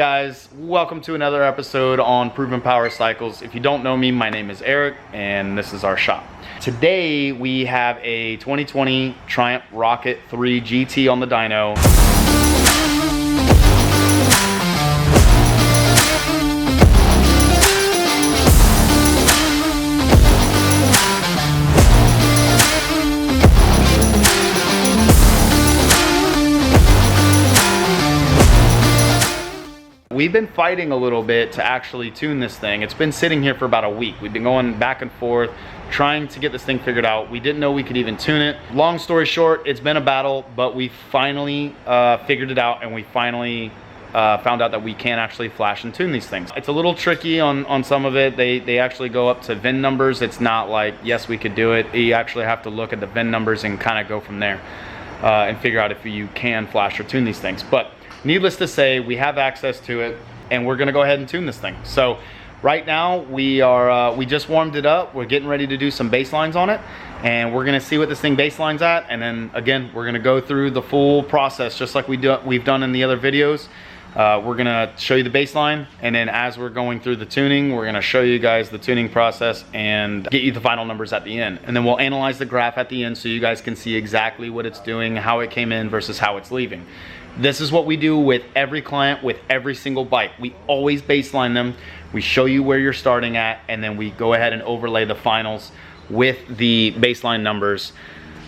Hey guys, welcome to another episode on Proven Power Cycles. If you don't know me, my name is Eric and this is our shop. Today we have a 2020 Triumph Rocket 3 GT on the dyno. We've been fighting a little bit to actually tune this thing. It's been sitting here for about a week. We've been going back and forth, trying to get this thing figured out. We didn't know we could even tune it. Long story short, it's been a battle, but we finally figured it out, and we finally found out that we can actually flash and tune these things. It's a little tricky on some of it. They actually go up to VIN numbers. It's not like, yes, we could do it. You actually have to look at the VIN numbers and kind of go from there and figure out if you can flash or tune these things. But needless to say, we have access to it, and we're gonna go ahead and tune this thing. So right now we just warmed it up. We're getting ready to do some baselines on it, and we're gonna see what this thing baselines at, and then again we're gonna go through the full process just like we've done in the other videos. We're gonna show you the baseline, and then as we're going through the tuning, we're gonna show you guys the tuning process and get you the final numbers at the end. And then we'll analyze the graph at the end so you guys can see exactly what it's doing, how it came in versus how it's leaving. This is what we do with every client, with every single bike. We always baseline them. We show you where you're starting at, and then we go ahead and overlay the finals with the baseline numbers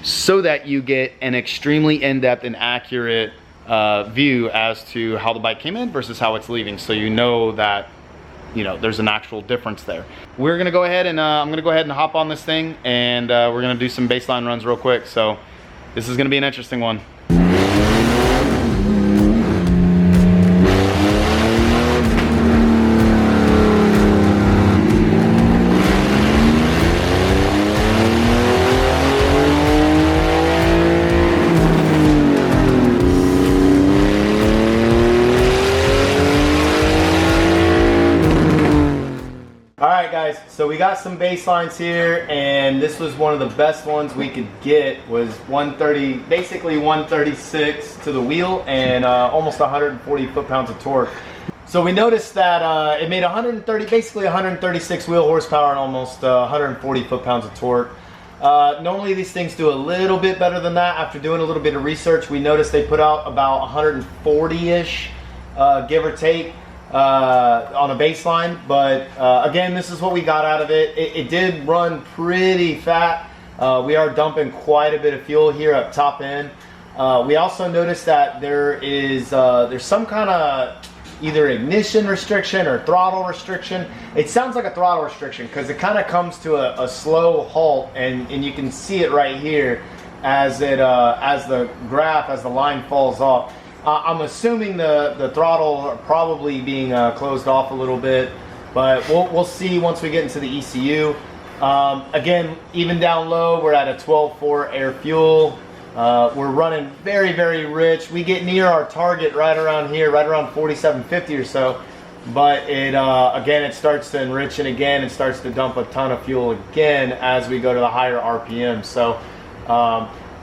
so that you get an extremely in-depth and accurate view as to how the bike came in versus how it's leaving, so you know that there's an actual difference there. We're gonna go ahead and I'm gonna go ahead and hop on this thing, and we're gonna do some baseline runs real quick. So this is gonna be an interesting one. Alright guys, so we got some baselines here, and this was one of the best ones we could get. Was 130, basically 136 to the wheel, and almost 140 foot-pounds of torque. So we noticed that it made basically 136 wheel horsepower and almost 140 foot-pounds of torque. Normally these things do a little bit better than that. After doing a little bit of research, we noticed they put out about 140-ish, give or take, on a baseline. But again, this is what we got out of it. It did run pretty fat. We are dumping quite a bit of fuel here up top end. We also noticed that there's some kind of either ignition restriction or throttle restriction. It sounds like a throttle restriction because it kind of comes to a slow halt, and you can see it right here as the line falls off. I'm assuming the throttle probably being closed off a little bit, but we'll see once we get into the ECU. Again, even down low, we're at a 12.4 air fuel. We're running very, very rich. We get near our target right around here, right around 4750 or so. But again, it starts to enrich, and again, it starts to dump a ton of fuel again as we go to the higher RPM. So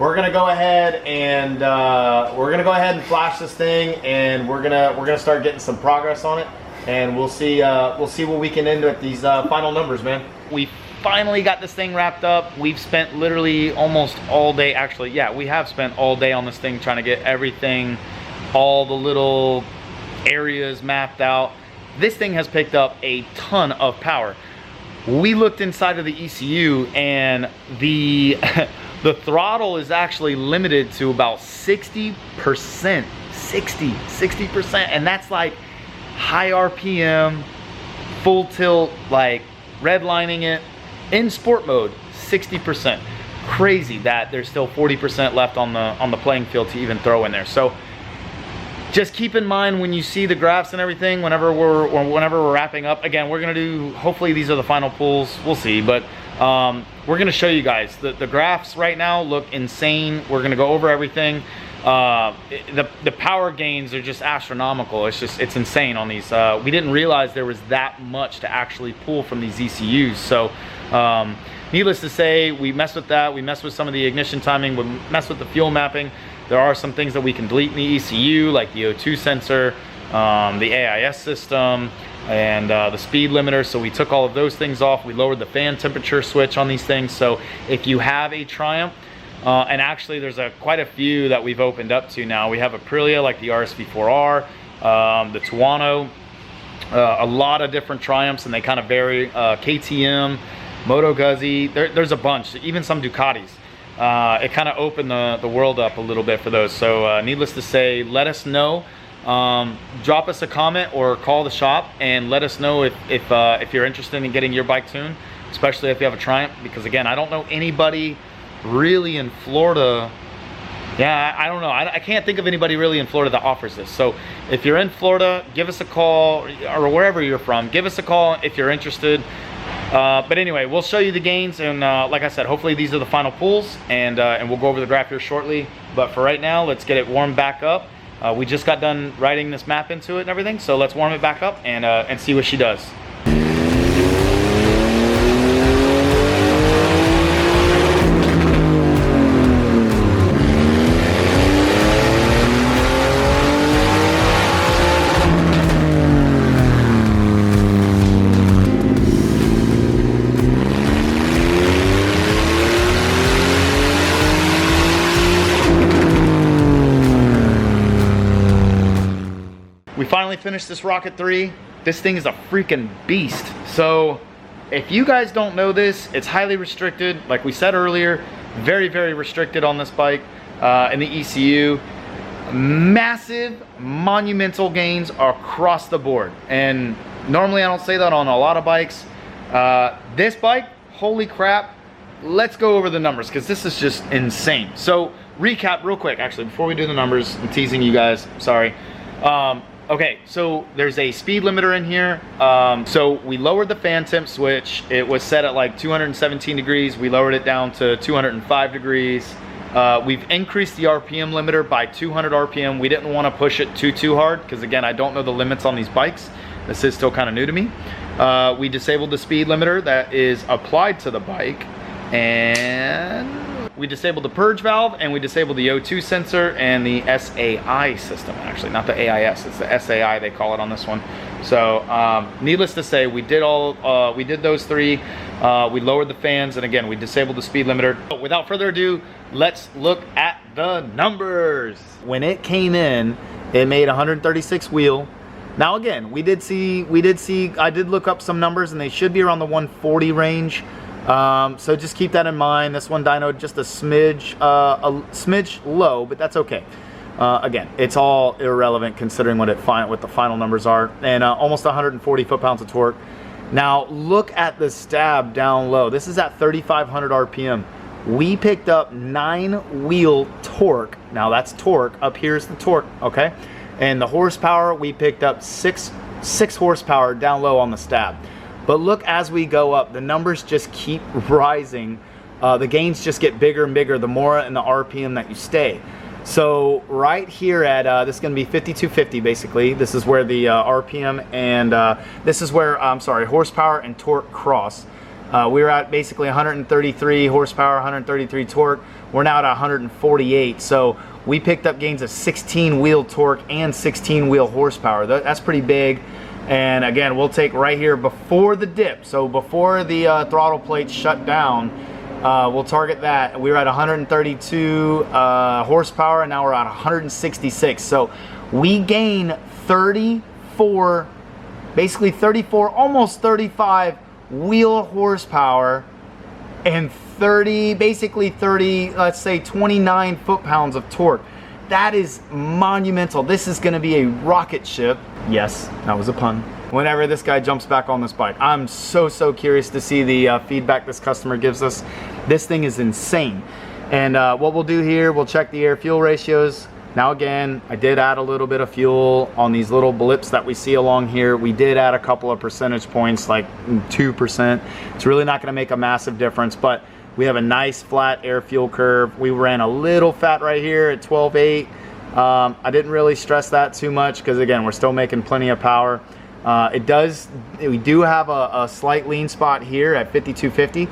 we're gonna go ahead and flash this thing, and we're gonna start getting some progress on it, and we'll see what we can end with these final numbers, man. We finally got this thing wrapped up. We've spent literally almost all day. Actually, yeah, we have spent all day on this thing trying to get everything, all the little areas mapped out. This thing has picked up a ton of power. We looked inside of the ECU, and the the throttle is actually limited to about 60%, 60%, and that's like high RPM, full tilt, like redlining it in sport mode, 60%. Crazy that there's still 40% left on the playing field to even throw in there. So just keep in mind when you see the graphs and everything, whenever we're wrapping up. Again, we're gonna do, hopefully these are the final pulls, we'll see, but we're gonna show you guys. The graphs right now look insane. We're gonna go over everything. The power gains are just astronomical. It's insane on these. We didn't realize there was that much to actually pull from these ECUs. So needless to say, we messed with that. We messed with some of the ignition timing. We messed with the fuel mapping. There are some things that we can delete in the ECU, like the O2 sensor. the AIS system, and the speed limiter. So we took all of those things off. We lowered the fan temperature switch on these things. So if you have a Triumph, and actually there's quite a few that we've opened up to now. We have Aprilia, like the RSV4R, the Tuono, a lot of different Triumphs, and they kind of vary. KTM, Moto Guzzi, there's a bunch, even some Ducatis. It kind of opened the world up a little bit for those. So needless to say, let us know. Drop us a comment or call the shop and let us know if you're interested in getting your bike tuned, especially if you have a Triumph, because again, I don't know anybody really in Florida. Yeah, I don't know. I can't think of anybody really in Florida that offers this. So if you're in Florida, give us a call, or wherever you're from, give us a call if you're interested. But anyway, we'll show you the gains, and like I said, hopefully these are the final pulls, and we'll go over the graph here shortly. But for right now, let's get it warmed back up. We just got done writing this map into it and everything, so let's warm it back up and see what she does. We finally finished this Rocket 3. This thing is a freaking beast. So if you guys don't know this, it's highly restricted. Like we said earlier, very, very restricted on this bike in the ECU. Massive, monumental gains across the board. And normally I don't say that on a lot of bikes. This bike, holy crap. Let's go over the numbers because this is just insane. So recap real quick, actually, before we do the numbers. I'm teasing you guys, sorry. Okay, so there's a speed limiter in here. So we lowered the fan temp switch. It was set at like 217 degrees. We lowered it down to 205 degrees. We've increased the RPM limiter by 200 RPM. We didn't want to push it too hard because again, I don't know the limits on these bikes. This is still kind of new to me. We disabled the speed limiter that is applied to the bike, and we disabled the purge valve, and we disabled the O2 sensor and the SAI system, actually, not the AIS, it's the SAI they call it on this one. So needless to say, we did those three. We lowered the fans, and again, we disabled the speed limiter. But without further ado, let's look at the numbers. When it came in, it made 136 wheel. Now again, I did look up some numbers, and they should be around the 140 range. So just keep that in mind. This one dyno just a smidge low, but that's okay. Again, it's all irrelevant considering what the final numbers are, and almost 140 foot-pounds of torque. Now look at the stab down low. This is at 3,500 RPM. We picked up 9-wheel torque. Now that's torque. Up here's the torque, okay? And the horsepower, we picked up six horsepower down low on the stab. But look, as we go up, the numbers just keep rising. The gains just get bigger and bigger the more in the RPM that you stay. So right here at, this is gonna be 5250 basically. This is where the RPM and this is where, horsepower and torque cross. We were at basically 133 horsepower, 133 torque. We're now at 148. So we picked up gains of 16-wheel torque and 16-wheel horsepower. That's pretty big. And again, we'll take right here before the dip. So before the throttle plates shut down, we'll target that. We were at 132 horsepower, and now we're at 166. So we gain 34, basically 34, almost 35 wheel horsepower and 30, basically 30, let's say 29 foot-pounds of torque. That is monumental. This is gonna be a rocket ship. Yes, that was a pun. Whenever this guy jumps back on this bike, I'm so curious to see the feedback this customer gives us. This thing is insane. And what we'll do here, we'll check the air fuel ratios. Now again, I did add a little bit of fuel on these little blips that we see along here. We did add a couple of percentage points, like 2%. It's really not gonna make a massive difference, but we have a nice flat air fuel curve. We ran a little fat right here at 12.8. I didn't really stress that too much because again, we're still making plenty of power. We do have a slight lean spot here at 5250.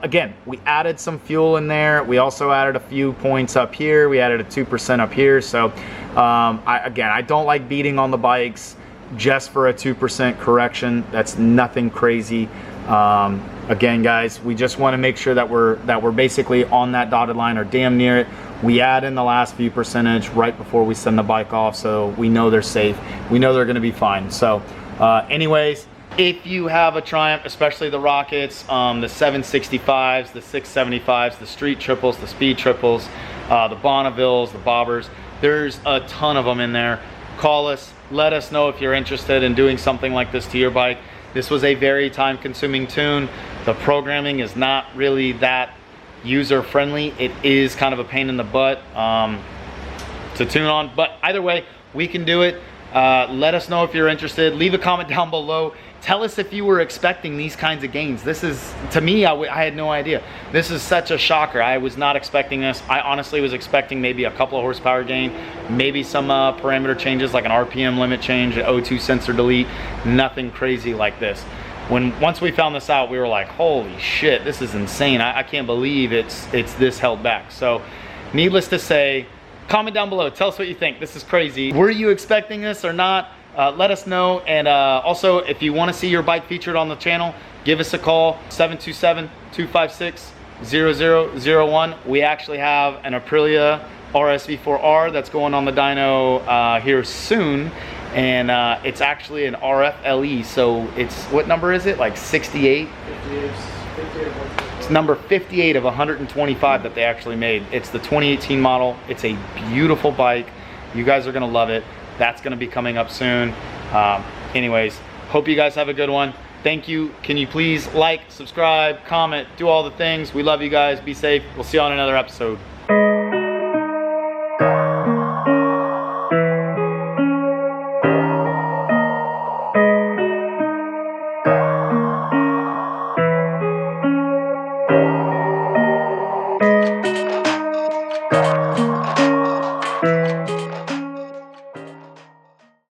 Again, we added some fuel in there. We also added a few points up here. We added a 2% up here. So I don't like beating on the bikes just for a 2% correction. That's nothing crazy. Again, guys, we just want to make sure that we're basically on that dotted line or damn near it. We add in the last few percentage right before we send the bike off, so we know they're safe. We know they're going to be fine. So anyways, if you have a Triumph, especially the Rockets, the 765s, the 675s, the street triples, the speed triples, the Bonnevilles, the bobbers, there's a ton of them in there. Call us, let us know if you're interested in doing something like this to your bike. This was a very time-consuming tune. The programming is not really that user-friendly. It is kind of a pain in the butt to tune on, but either way, we can do it. Let us know if you're interested. Leave a comment down below. Tell us if you were expecting these kinds of gains. This is, to me, I had no idea. This is such a shocker. I was not expecting this. I honestly was expecting maybe a couple of horsepower gain, maybe some parameter changes like an RPM limit change, an O2 sensor delete, nothing crazy like this. Once we found this out, we were like, holy shit, this is insane. I can't believe it's this held back. So needless to say, comment down below. Tell us what you think. This is crazy. Were you expecting this or not? Let us know. And also, if you want to see your bike featured on the channel, give us a call, 727-256-0001. We actually have an Aprilia RSV4R that's going on the dyno here soon. And it's actually an RFLE, so it's, what number is it? Like 68? 58. It's number 58 of 125 that they actually made. It's the 2018 model. It's a beautiful bike. You guys are gonna love it. That's gonna be coming up soon. Anyways, hope you guys have a good one. Thank you. Can you please like, subscribe, comment, do all the things. We love you guys. Be safe. We'll see you on another episode.